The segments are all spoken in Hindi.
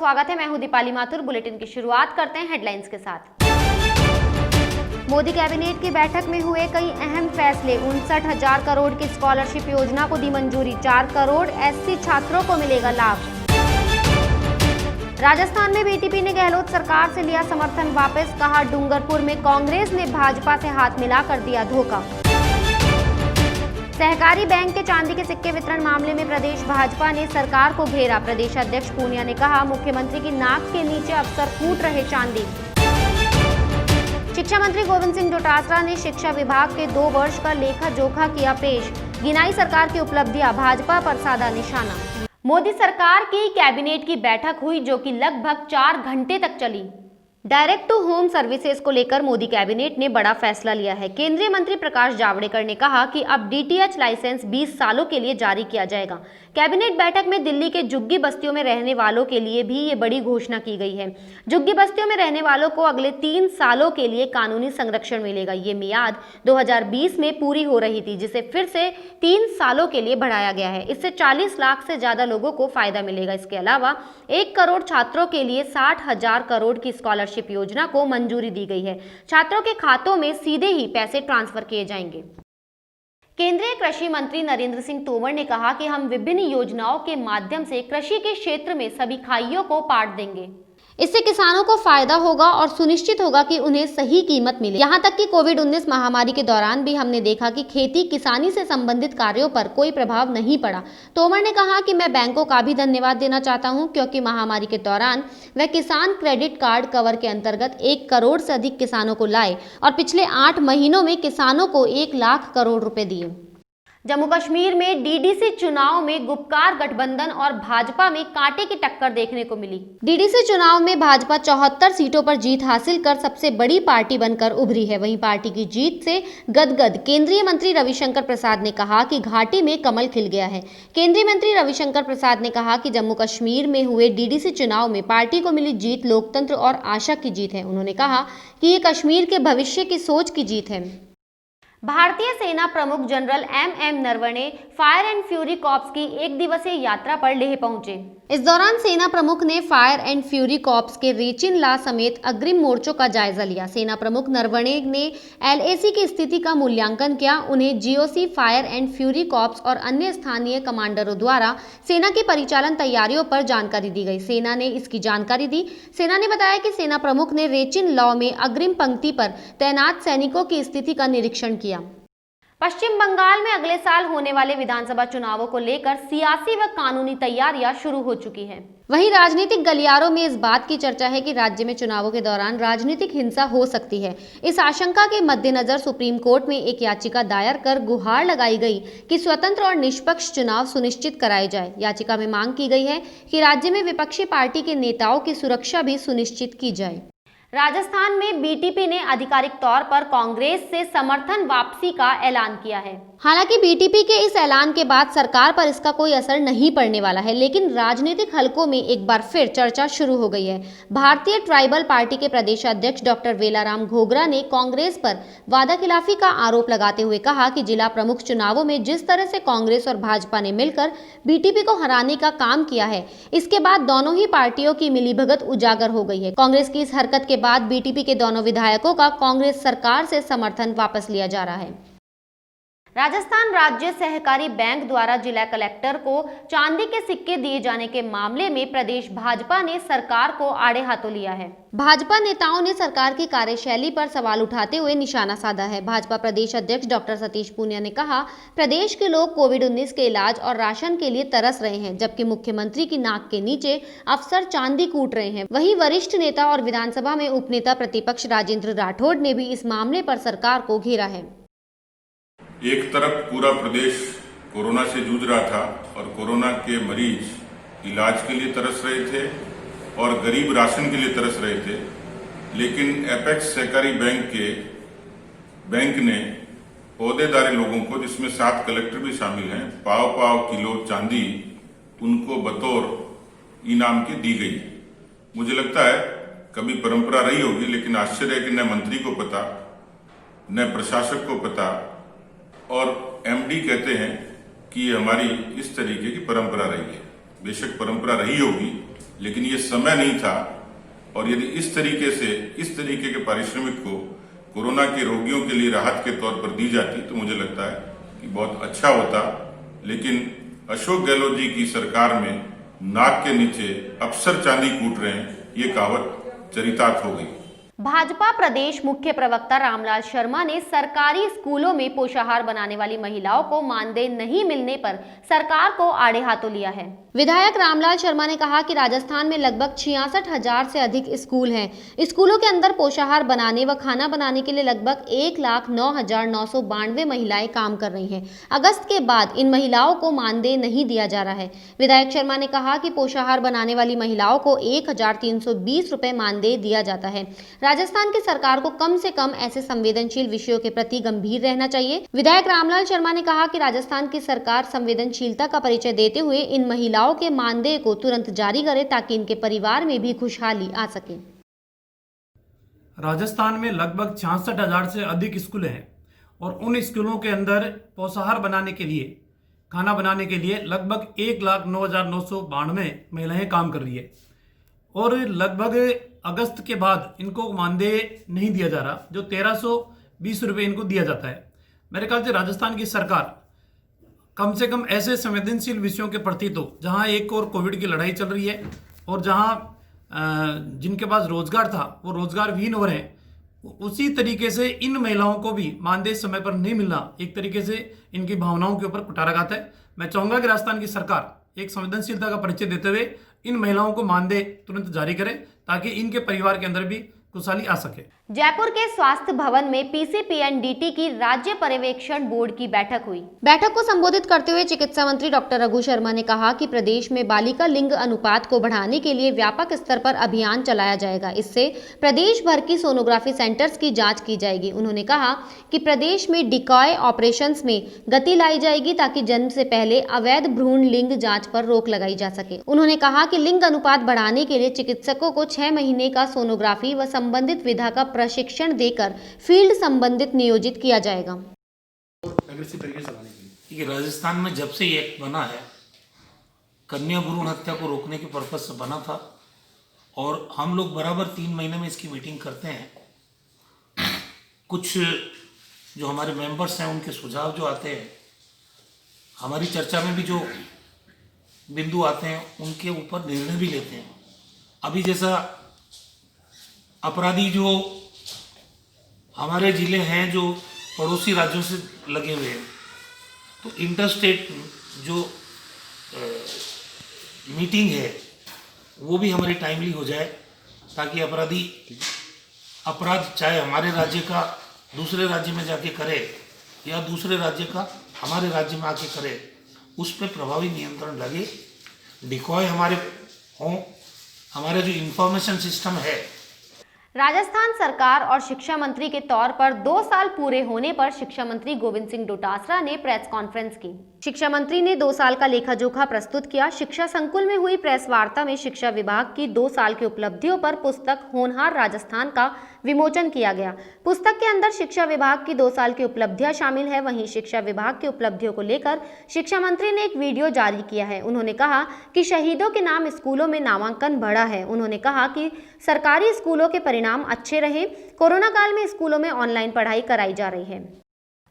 स्वागत है। मैं हूं दीपाली माथुर। बुलेटिन की शुरुआत करते हैं हेडलाइंस के साथ। मोदी कैबिनेट की बैठक में हुए कई अहम फैसले। 59,000 करोड़ की स्कॉलरशिप योजना को दी मंजूरी। 4 करोड़ एससी छात्रों को मिलेगा लाभ। राजस्थान में बीटीपी ने गहलोत सरकार से लिया समर्थन वापस। कहा, डूंगरपुर में कांग्रेस ने भाजपा से हाथ मिलाकर दिया धोखा। सहकारी बैंक के चांदी के सिक्के वितरण मामले में प्रदेश भाजपा ने सरकार को घेरा। प्रदेश अध्यक्ष पूनिया ने कहा, मुख्यमंत्री की नाक के नीचे अफसर कूट रहे चांदी। शिक्षा मंत्री गोविंद सिंह डोटासरा ने शिक्षा विभाग के 2 वर्ष का लेखा जोखा किया पेश। गिनाई सरकार की उपलब्धियां, भाजपा पर साधा निशाना। मोदी सरकार की कैबिनेट की बैठक हुई जो कि लगभग 4 घंटे तक चली। डायरेक्ट टू होम सर्विसेज को लेकर मोदी कैबिनेट ने बड़ा फैसला लिया है। केंद्रीय मंत्री प्रकाश जावड़ेकर ने कहा कि अब डीटीएच लाइसेंस 20 सालों के लिए जारी किया जाएगा। कैबिनेट बैठक में दिल्ली के झुग्गी बस्तियों में रहने वालों के लिए भी ये बड़ी घोषणा की गई है। झुग्गी बस्तियों में रहने वालों को अगले 3 सालों के लिए कानूनी संरक्षण मिलेगा। ये मियाद 2020 में पूरी हो रही थी, जिसे फिर से 3 सालों के लिए बढ़ाया गया है। इससे 40 लाख से ज्यादा लोगों को फायदा मिलेगा। इसके अलावा 1 करोड़ छात्रों के लिए 60,000 करोड़ की स्कॉलरशिप योजना को मंजूरी दी गई है। छात्रों के खातों में सीधे ही पैसे ट्रांसफर किए जाएंगे। केंद्रीय कृषि मंत्री नरेंद्र सिंह तोमर ने कहा कि हम विभिन्न योजनाओं के माध्यम से कृषि के क्षेत्र में सभी खाइयों को पाट देंगे। इससे किसानों को फायदा होगा और सुनिश्चित होगा कि उन्हें सही कीमत मिले। यहाँ तक कि कोविड-19 महामारी के दौरान भी हमने देखा कि खेती किसानी से संबंधित कार्यों पर कोई प्रभाव नहीं पड़ा। तोमर ने कहा कि मैं बैंकों का भी धन्यवाद देना चाहता हूँ, क्योंकि महामारी के दौरान वह किसान क्रेडिट कार्ड कवर के अंतर्गत 1 करोड़ से अधिक किसानों को लाए और पिछले 8 महीनों में किसानों को 1 लाख करोड़ रुपए दिए। जम्मू कश्मीर में डीडीसी चुनाव में गुपकार गठबंधन और भाजपा में कांटे की टक्कर देखने को मिली। डीडीसी चुनाव में भाजपा 74 सीटों पर जीत हासिल कर सबसे बड़ी पार्टी बनकर उभरी है। वहीं पार्टी की जीत से गदगद केंद्रीय मंत्री रविशंकर प्रसाद ने कहा कि घाटी में कमल खिल गया है। केंद्रीय मंत्री रविशंकर प्रसाद ने कहा कि जम्मू कश्मीर में हुए डीडीसी चुनाव में पार्टी को मिली जीत लोकतंत्र और आशा की जीत है। उन्होंने कहा कि ये कश्मीर के भविष्य की सोच की जीत है। भारतीय सेना प्रमुख general M Naravane fire and fury corps की 1 दिवसीय यात्रा पर लेह पहुंचे। इस दौरान सेना प्रमुख ने फायर एंड फ्यूरी कॉर्प्स के रेचिन ला समेत अग्रिम मोर्चों का जायजा लिया। सेना प्रमुख नरवणे ने एलएसी की स्थिति का मूल्यांकन किया। उन्हें GOC, fire and fury corps और अन्य स्थानीय कमांडरों द्वारा सेना की परिचालन तैयारियों पर जानकारी दी गई। सेना ने इसकी जानकारी दी। सेना ने बताया कि सेना प्रमुख ने रेचिन लॉ में अग्रिम पंक्ति पर तैनात सैनिकों की स्थिति का निरीक्षण किया। पश्चिम बंगाल में अगले साल होने वाले विधानसभा चुनावों को लेकर सियासी व कानूनी तैयारियां शुरू हो चुकी हैं। वहीं राजनीतिक गलियारों में इस बात की चर्चा है कि राज्य में चुनावों के दौरान राजनीतिक हिंसा हो सकती है। इस आशंका के मद्देनजर सुप्रीम कोर्ट में एक याचिका दायर कर गुहार लगाई गई कि स्वतंत्र और निष्पक्ष चुनाव सुनिश्चित कराए जाए। याचिका में मांग की गई है कि राज्य में विपक्षी पार्टी के नेताओं की सुरक्षा भी सुनिश्चित की जाए। राजस्थान में बीटीपी ने आधिकारिक तौर पर कांग्रेस से समर्थन वापसी का ऐलान किया है। हालांकि बीटीपी के इस ऐलान के बाद सरकार पर इसका कोई असर नहीं पड़ने वाला है, लेकिन राजनीतिक हलकों में एक बार फिर चर्चा शुरू हो गई है। भारतीय ट्राइबल पार्टी के प्रदेश अध्यक्ष डॉक्टर वेलाराम घोगरा ने कांग्रेस पर वादाखिलाफी का आरोप लगाते हुए कहा कि जिला प्रमुख चुनावों में जिस तरह से कांग्रेस और भाजपा ने मिलकर बीटीपी को हराने का काम किया है, इसके बाद दोनों ही पार्टियों की मिलीभगत उजागर हो गई है। कांग्रेस की इस हरकत के बाद बीटीपी के दोनों विधायकों का कांग्रेस सरकार से समर्थन वापस लिया जा रहा है। राजस्थान राज्य सहकारी बैंक द्वारा जिला कलेक्टर को चांदी के सिक्के दिए जाने के मामले में प्रदेश भाजपा ने सरकार को आड़े हाथों लिया है। भाजपा नेताओं ने सरकार की कार्यशैली पर सवाल उठाते हुए निशाना साधा है। भाजपा प्रदेश अध्यक्ष डॉक्टर सतीश पूनिया ने कहा, प्रदेश के लोग कोविड-19 के इलाज और राशन के लिए तरस रहे हैं, जबकि मुख्यमंत्री की नाक के नीचे अफसर चांदी कूट रहे हैं। वहीं वरिष्ठ नेता और विधानसभा में उपनेता प्रतिपक्ष राजेंद्र राठौड़ ने भी इस मामले पर सरकार को घेरा है। एक तरफ पूरा प्रदेश कोरोना से जूझ रहा था और कोरोना के मरीज इलाज के लिए तरस रहे थे और गरीब राशन के लिए तरस रहे थे, लेकिन एपेक्स सहकारी बैंक ने ओहदेदारी लोगों को, जिसमें 7 कलेक्टर भी शामिल हैं, पाव किलो चांदी उनको बतौर इनाम की दी गई। मुझे लगता है कभी परंपरा रही होगी, लेकिन आश्चर्य है कि न मंत्री को पता, न प्रशासक को पता, और एमडी कहते हैं कि हमारी इस तरीके की परंपरा रही है। बेशक परंपरा रही होगी, लेकिन ये समय नहीं था। और यदि इस तरीके के पारिश्रमिक को कोरोना के रोगियों के लिए राहत के तौर पर दी जाती तो मुझे लगता है कि बहुत अच्छा होता। लेकिन अशोक गहलोत जी की सरकार में नाक के नीचे अफसर चांदी कूट रहे हैं, ये कहावत चरितार्थ हो गई। भाजपा प्रदेश मुख्य प्रवक्ता रामलाल शर्मा ने सरकारी स्कूलों में पोषाहार बनाने वाली महिलाओं को मानदेय नहीं मिलने पर सरकार को आड़े हाथों लिया है। विधायक रामलाल शर्मा ने कहा कि राजस्थान में लगभग 66,000 से अधिक स्कूल हैं। स्कूलों के अंदर पोषाहार बनाने व खाना बनाने के लिए लगभग 1,09,992 महिलाएं काम कर रही हैं। अगस्त के बाद इन महिलाओं को मानदेय नहीं दिया जा रहा है। विधायक शर्मा ने कहा कि पोषाहार बनाने वाली महिलाओं को 1,320 रुपए मानदेय दिया जाता है। राजस्थान की सरकार को कम से कम ऐसे संवेदनशील विषयों के प्रति गंभीर रहना चाहिए। विधायक रामलाल शर्मा ने कहा कि राजस्थान की सरकार संवेदनशीलता का परिचय देते हुए इन महिलाओं के मानदेय को तुरंत जारी करे ताकि इनके परिवार में भी खुशहाली आ सके। राजस्थान में लगभग 66,000 से अधिक स्कूल हैं और उन स्कूलों के अंदर पोषाहार बनाने के लिए, खाना बनाने के लिए लगभग 1,09,992 महिलाएं काम कर रही है और लगभग अगस्त के बाद इनको मानदेय नहीं दिया जा रहा, जो 1,320 रुपये इनको दिया जाता है। मेरे ख्याल से राजस्थान की सरकार कम से कम ऐसे संवेदनशील विषयों के प्रति तो, जहां एक और कोविड की लड़ाई चल रही है और जहां जिनके पास रोजगार था वो रोजगार विहीन हो रहे हैं, उसी तरीके से इन महिलाओं को भी मानदेय समय पर नहीं मिलना एक तरीके से इनकी भावनाओं के ऊपर कुठाराघात है। मैं चाहूंगा कि राजस्थान की सरकार एक संवेदनशीलता का परिचय देते हुए इन महिलाओं को मानदेय तुरंत जारी करे ताकि इनके परिवार के अंदर भी खुशहाली आ सके। जयपुर के स्वास्थ्य भवन में पीसीपीएनडीटी की राज्य पर्यवेक्षण बोर्ड की बैठक हुई। बैठक को संबोधित करते हुए चिकित्सा मंत्री डॉक्टर रघु शर्मा ने कहा कि प्रदेश में बालिका लिंग अनुपात को बढ़ाने के लिए व्यापक स्तर पर अभियान चलाया जाएगा। इससे प्रदेश भर की सोनोग्राफी सेंटर्स की जांच की जाएगी। उन्होंने कहा कि प्रदेश में डिकॉय ऑपरेशंस में गति लाई जाएगी ताकि जन्म से पहले अवैध भ्रूण लिंग जाँच पर रोक लगाई जा सके। उन्होंने कहा कि लिंग अनुपात बढ़ाने के लिए चिकित्सकों को 6 महीने का सोनोग्राफी व संबंधित विधा का प्रशिक्षण देकर फील्ड संबंधित नियोजित किया जाएगा। राजस्थान में जब से ये एक्ट बना है, कन्या भ्रूण हत्या को रोकने के पर्पज से बना था और हम लोग बराबर 3 महीने में इसकी मीटिंग करते हैं। कुछ जो हमारे मेंबर्स हैं उनके सुझाव जो आते हैं, हमारी चर्चा में भी जो बिंदु आते हैं उनके ऊपर निर्णय भी लेते हैं। अभी जैसा अपराधी जो हमारे ज़िले हैं जो पड़ोसी राज्यों से लगे हुए हैं, तो इंटर स्टेट जो मीटिंग है वो भी हमारी टाइमली हो जाए ताकि अपराध चाहे हमारे राज्य का दूसरे राज्य में जाके करे या दूसरे राज्य का हमारे राज्य में आके करे, उस पर प्रभावी नियंत्रण लगे। डिकॉय हमारे हों, हमारा जो इंफॉर्मेशन सिस्टम है। राजस्थान सरकार और शिक्षा मंत्री के तौर पर 2 साल पूरे होने पर शिक्षा मंत्री गोविंद सिंह डोटासरा ने प्रेस कॉन्फ्रेंस की। शिक्षा मंत्री ने 2 साल का लेखा जोखा प्रस्तुत किया। शिक्षा संकुल में हुई प्रेस वार्ता में शिक्षा विभाग की 2 साल की उपलब्धियों पर पुस्तक होनहार राजस्थान का विमोचन किया गया। पुस्तक के अंदर शिक्षा विभाग की 2 साल की उपलब्धियां शामिल है। वहीं शिक्षा विभाग की उपलब्धियों को लेकर शिक्षा मंत्री ने एक वीडियो जारी किया है। उन्होंने कहा कि शहीदों के नाम स्कूलों में नामांकन बढ़ा है। उन्होंने कहा कि सरकारी स्कूलों के परिणाम अच्छे रहे। कोरोना काल में स्कूलों में ऑनलाइन पढ़ाई कराई जा रही है।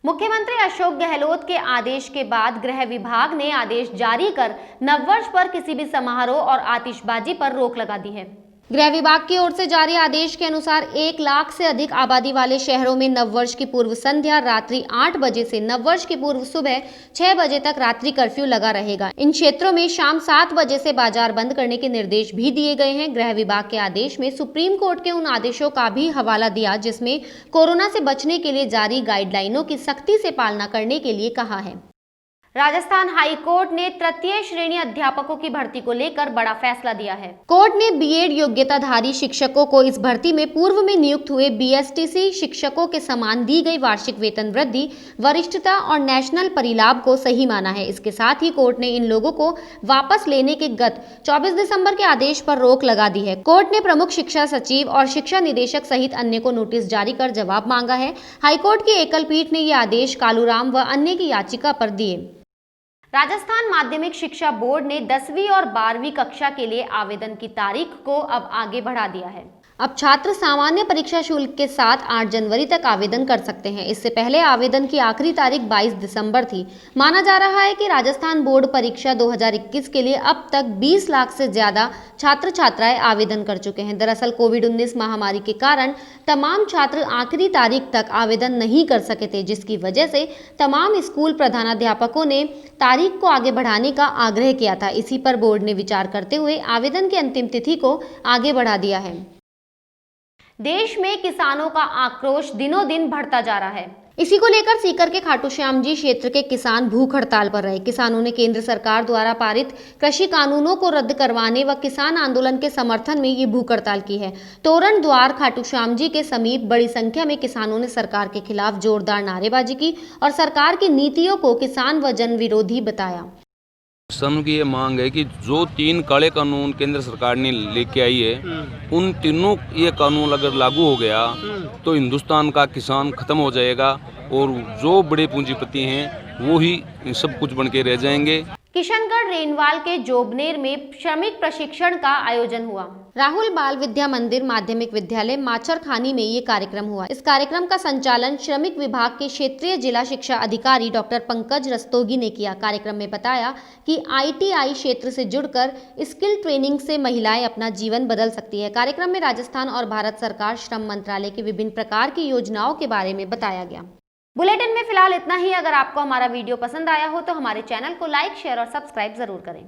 मुख्यमंत्री अशोक गहलोत के आदेश के बाद गृह विभाग ने आदेश जारी कर नववर्ष पर किसी भी समारोह और आतिशबाजी पर रोक लगा दी है। गृह विभाग की ओर से जारी आदेश के अनुसार 1 लाख से अधिक आबादी वाले शहरों में नववर्ष की पूर्व संध्या रात्रि 8 बजे से नववर्ष की पूर्व सुबह 6 बजे तक रात्रि कर्फ्यू लगा रहेगा। इन क्षेत्रों में शाम 7 बजे से बाजार बंद करने के निर्देश भी दिए गए हैं। गृह विभाग के आदेश में सुप्रीम कोर्ट के उन आदेशों का भी हवाला दिया जिसमें कोरोना से बचने के लिए जारी गाइडलाइनों की सख्ती से पालना करने के लिए कहा है। राजस्थान हाई कोर्ट ने तृतीय श्रेणी अध्यापकों की भर्ती को लेकर बड़ा फैसला दिया है। कोर्ट ने बीएड योग्यताधारी शिक्षकों को इस भर्ती में पूर्व में नियुक्त हुए बीएसटीसी शिक्षकों के समान दी गई वार्षिक वेतन वृद्धि, वरिष्ठता और नेशनल परिलाभ को सही माना है। इसके साथ ही कोर्ट ने इन लोगों को वापस लेने के गत 24 दिसंबर के आदेश पर रोक लगा दी है। कोर्ट ने प्रमुख शिक्षा सचिव और शिक्षा निदेशक सहित अन्य को नोटिस जारी कर जवाब मांगा है। हाईकोर्ट की एकल पीठ ने यह आदेश कालूराम व अन्य की याचिका पर दिए। राजस्थान माध्यमिक शिक्षा बोर्ड ने 10वीं और 12वीं कक्षा के लिए आवेदन की तारीख को अब आगे बढ़ा दिया है। अब छात्र सामान्य परीक्षा शुल्क के साथ 8 जनवरी तक आवेदन कर सकते हैं। इससे पहले आवेदन की आखिरी तारीख 22 दिसंबर थी। माना जा रहा है कि राजस्थान बोर्ड परीक्षा 2021 के लिए अब तक 20 लाख से ज्यादा छात्र छात्राएं आवेदन कर चुके हैं। दरअसल कोविड-19 महामारी के कारण तमाम छात्र आखिरी तारीख तक आवेदन नहीं कर सके थे, जिसकी वजह से तमाम स्कूल प्रधानाध्यापकों ने तारीख को आगे बढ़ाने का आग्रह किया था। इसी पर बोर्ड ने विचार करते हुए आवेदन की अंतिम तिथि को आगे बढ़ा दिया है। देश में किसानों का आक्रोश दिनों दिन बढ़ता जा रहा है। इसी को लेकर सीकर के खाटू श्याम जी क्षेत्र के किसान भूख हड़ताल पर रहे। किसानों ने केंद्र सरकार द्वारा पारित कृषि कानूनों को रद्द करवाने व किसान आंदोलन के समर्थन में ये भूख हड़ताल की है। तोरण द्वार खाटू श्याम जी के समीप बड़ी संख्या में किसानों ने सरकार के खिलाफ जोरदार नारेबाजी की और सरकार की नीतियों को किसान व जन विरोधी बताया। किसानों की ये मांग है कि जो 3 काले कानून केंद्र सरकार ने लेके आई है, उन तीनों ये कानून अगर लागू हो गया तो हिंदुस्तान का किसान खत्म हो जाएगा और जो बड़े पूंजीपति हैं वो ही सब कुछ बन के रह जाएंगे। किशनगढ़ रेनवाल के जोबनेर में श्रमिक प्रशिक्षण का आयोजन हुआ। राहुल बाल विद्या मंदिर माध्यमिक विद्यालय माचरखानी में ये कार्यक्रम हुआ। इस कार्यक्रम का संचालन श्रमिक विभाग के क्षेत्रीय जिला शिक्षा अधिकारी डॉक्टर पंकज रस्तोगी ने किया। कार्यक्रम में बताया कि ITI क्षेत्र से जुड़कर स्किल ट्रेनिंग से महिलाएं अपना जीवन बदल सकती है। कार्यक्रम में राजस्थान और भारत सरकार श्रम मंत्रालय की विभिन्न प्रकार की योजनाओं के बारे में बताया गया। बुलेटिन में फिलहाल इतना ही। अगर आपको हमारा वीडियो पसंद आया हो तो हमारे चैनल को लाइक, शेयर और सब्सक्राइब जरूर करें।